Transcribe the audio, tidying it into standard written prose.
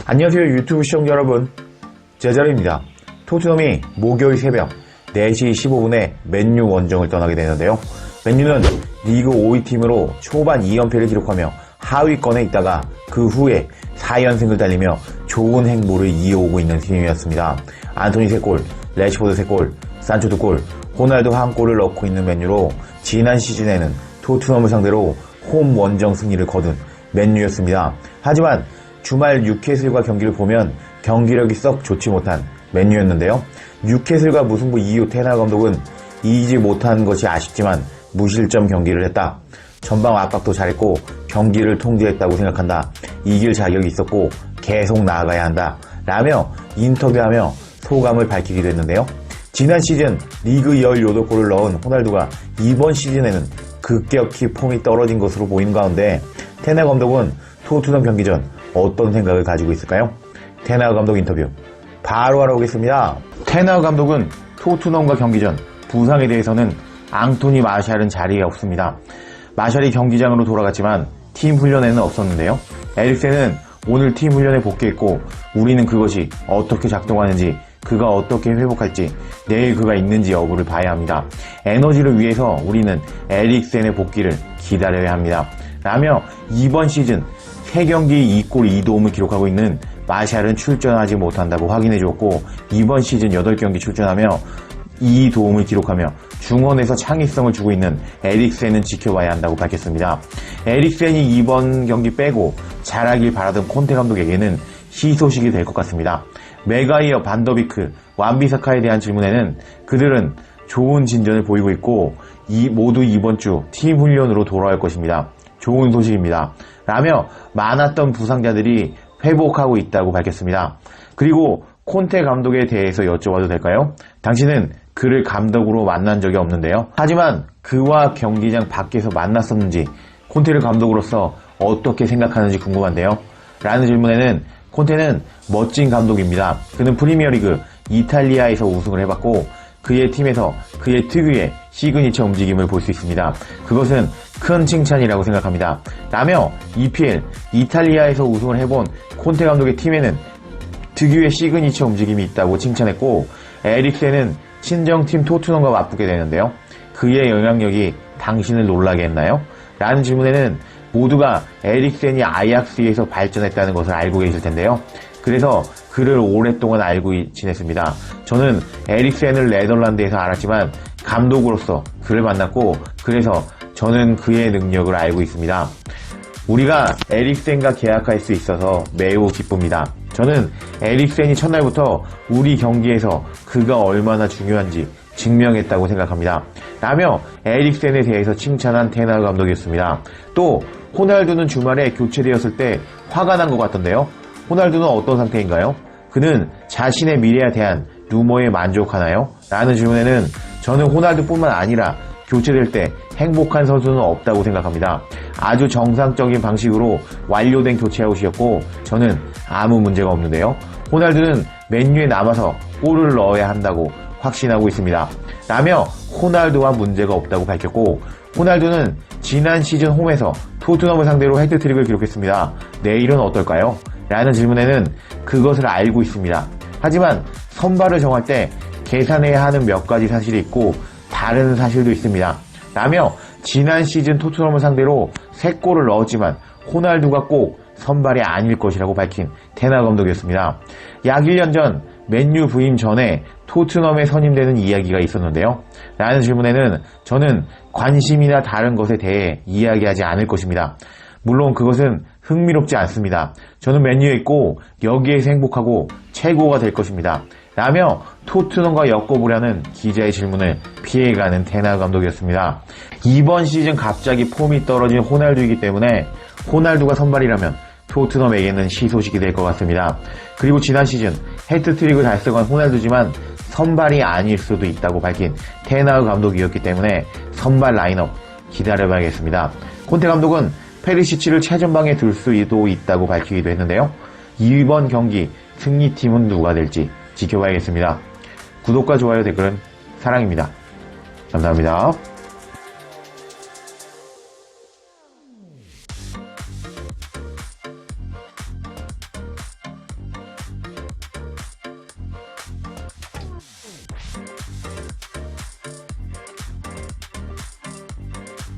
안녕하세요 유튜브 시청자 여러분, 제자리입니다. 토트넘이 목요일 새벽 4시 15분에 맨유 원정을 떠나게 되는데요. 맨유는 리그 5위 팀으로 초반 2연패를 기록하며 하위권에 있다가 그 후에 4연승을 달리며 좋은 행보를 이어오고 있는 팀이었습니다. 안토니 3골, 레시포드 3골, 산초 2골, 호날두 1골을 넣고 있는 맨유로 지난 시즌에는 토트넘을 상대로 홈 원정 승리를 거둔 맨유였습니다. 하지만 주말 뉴캐슬과 경기를 보면 경기력이 썩 좋지 못한 맨유였는데요. 뉴캐슬과 무승부 이후 테나 감독은 이기지 못한 것이 아쉽지만 무실점 경기를 했다. 전방 압박도 잘했고 경기를 통제했다고 생각한다. 이길 자격이 있었고 계속 나아가야 한다. 라며 인터뷰하며 소감을 밝히기도 했는데요. 지난 시즌 리그 18골을 넣은 호날두가 이번 시즌에는 급격히 폼이 떨어진 것으로 보이는 가운데 테나 감독은 토트넘 경기 전 어떤 생각을 가지고 있을까요? 테나 감독 인터뷰 바로 알아보겠습니다. 테나 감독은 토트넘과 경기 전 부상에 대해서는 앙토니 마샬은 자리에 없습니다. 마샬이 경기장으로 돌아갔지만 팀 훈련에는 없었는데요. 에릭센은 오늘 팀 훈련에 복귀했고 우리는 그것이 어떻게 작동하는지, 그가 어떻게 회복할지, 내일 그가 있는지 여부를 봐야 합니다. 에너지를 위해서 우리는 에릭센의 복귀를 기다려야 합니다. 라며 이번 시즌 3경기 2골 2도움을 기록하고 있는 마샬은 출전하지 못한다고 확인해 주었고 이번 시즌 8경기 출전하며 2도움을 기록하며 중원에서 창의성을 주고 있는 에릭센은 지켜봐야 한다고 밝혔습니다. 에릭센이 이번 경기 빼고 잘하길 바라던 콘테 감독에게는 희소식이 될 것 같습니다. 메가이어, 반더비크, 완비사카에 대한 질문에는 그들은 좋은 진전을 보이고 있고 모두 이번 주 팀 훈련으로 돌아올 것입니다. 좋은 소식입니다. 라며 많았던 부상자들이 회복하고 있다고 밝혔습니다. 그리고 콘테 감독에 대해서 여쭤봐도 될까요? 당신은 그를 감독으로 만난 적이 없는데요. 하지만 그와 경기장 밖에서 만났었는지, 콘테를 감독으로서 어떻게 생각하는지 궁금한데요. 라는 질문에는 콘테는 멋진 감독입니다. 그는 프리미어리그 이탈리아에서 우승을 해봤고 그의 팀에서 그의 특유의 시그니처 움직임을 볼 수 있습니다. 그것은 큰 칭찬이라고 생각합니다. 라며 EPL 이탈리아에서 우승을 해본 콘테 감독의 팀에는 특유의 시그니처 움직임이 있다고 칭찬했고 에릭센은 친정팀 토트넘과 맞붙게 되는데요. 그의 영향력이 당신을 놀라게 했나요? 라는 질문에는 모두가 에릭센이 아약스에서 발전했다는 것을 알고 계실 텐데요. 그래서 그를 오랫동안 알고 지냈습니다. 저는 에릭센을 네덜란드에서 알았지만 감독으로서 그를 만났고 그래서 저는 그의 능력을 알고 있습니다. 우리가 에릭센과 계약할 수 있어서 매우 기쁩니다. 저는 에릭센이 첫날부터 우리 경기에서 그가 얼마나 중요한지 증명했다고 생각합니다. 라며 에릭센에 대해서 칭찬한 테나 감독이었습니다. 또 호날두는 주말에 교체되었을 때 화가 난 것 같던데요. 호날두는 어떤 상태인가요? 그는 자신의 미래에 대한 루머에 만족하나요? 라는 질문에는 저는 호날두뿐만 아니라 교체될 때 행복한 선수는 없다고 생각합니다. 아주 정상적인 방식으로 완료된 교체 아웃이었고 저는 아무 문제가 없는데요. 호날두는 맨유에 남아서 골을 넣어야 한다고 확신하고 있습니다. 라며 호날두와 문제가 없다고 밝혔고 호날두는 지난 시즌 홈에서 토트넘을 상대로 헤드트릭을 기록했습니다. 내일은 어떨까요? 라는 질문에는 그것을 알고 있습니다. 하지만 선발을 정할 때 계산해야 하는 몇 가지 사실이 있고 다른 사실도 있습니다. 라며 지난 시즌 토트넘을 상대로 3골을 넣었지만 호날두가 꼭 선발이 아닐 것이라고 밝힌 테나 감독이었습니다. 약 1년 전 맨유 부임 전에 토트넘에 선임되는 이야기가 있었는데요. 라는 질문에는 저는 관심이나 다른 것에 대해 이야기하지 않을 것입니다. 물론 그것은 흥미롭지 않습니다. 저는 맨유에 있고 여기에서 행복하고 최고가 될 것입니다. 라며 토트넘과 엮어보려는 기자의 질문을 피해가는 테나 감독이었습니다. 이번 시즌 갑자기 폼이 떨어진 호날두이기 때문에 호날두가 선발이라면 토트넘에게는 희소식이 될 것 같습니다. 그리고 지난 시즌 헤트트릭을 달성한 호날두지만 선발이 아닐 수도 있다고 밝힌 테나 감독이었기 때문에 선발 라인업 기다려봐야겠습니다. 콘테 감독은 페리시치를 최전방에 둘 수도 있다고 밝히기도 했는데요. 이번 경기 승리팀은 누가 될지 지켜봐야겠습니다. 구독과 좋아요, 댓글은 사랑입니다. 감사합니다.